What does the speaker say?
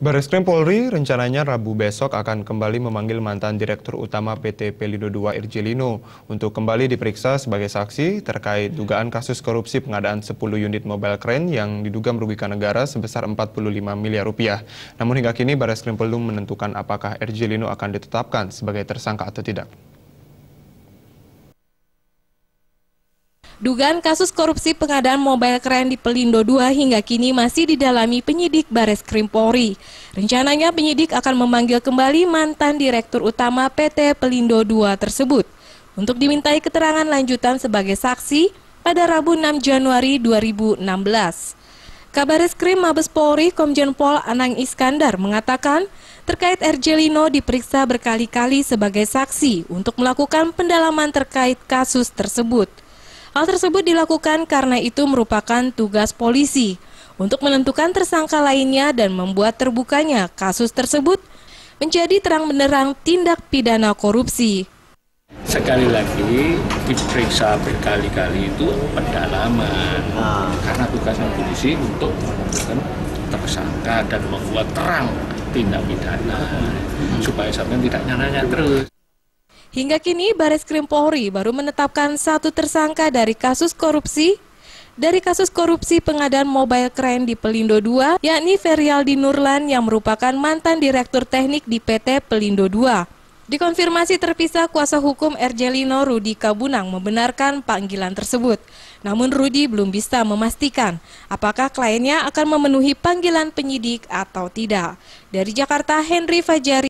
Bareskrim Polri rencananya Rabu besok akan kembali memanggil mantan Direktur Utama PT Pelindo II Irjelino untuk kembali diperiksa sebagai saksi terkait dugaan kasus korupsi pengadaan 10 unit mobile crane yang diduga merugikan negara sebesar 45 miliar rupiah. Namun hingga kini Bareskrim belum menentukan apakah Irjelino akan ditetapkan sebagai tersangka atau tidak. Dugaan kasus korupsi pengadaan mobile crane di Pelindo II hingga kini masih didalami penyidik Bareskrim Polri. Rencananya penyidik akan memanggil kembali mantan Direktur Utama PT Pelindo II tersebut untuk dimintai keterangan lanjutan sebagai saksi pada Rabu 6 Januari 2016. Kabareskrim Mabes Polri Komjen Pol Anang Iskandar mengatakan terkait Irjelino diperiksa berkali-kali sebagai saksi untuk melakukan pendalaman terkait kasus tersebut. Hal tersebut dilakukan karena itu merupakan tugas polisi untuk menentukan tersangka lainnya dan membuat terbukanya kasus tersebut menjadi terang benderang tindak pidana korupsi. Sekali lagi diperiksa berkali-kali itu pendalaman karena tugasnya polisi untuk menentukan tersangka dan membuat terang tindak pidana supaya sampai tidak nyala-nyala terus. Hingga kini Bareskrim Polri baru menetapkan satu tersangka dari kasus korupsi pengadaan mobile crane di Pelindo II, yakni Ferialdi Nurlan yang merupakan mantan Direktur Teknik di PT Pelindo II. Dikonfirmasi terpisah, kuasa hukum Irjelino Rudi Kabunang membenarkan panggilan tersebut. Namun Rudi belum bisa memastikan apakah kliennya akan memenuhi panggilan penyidik atau tidak. Dari Jakarta, Henry Fajari.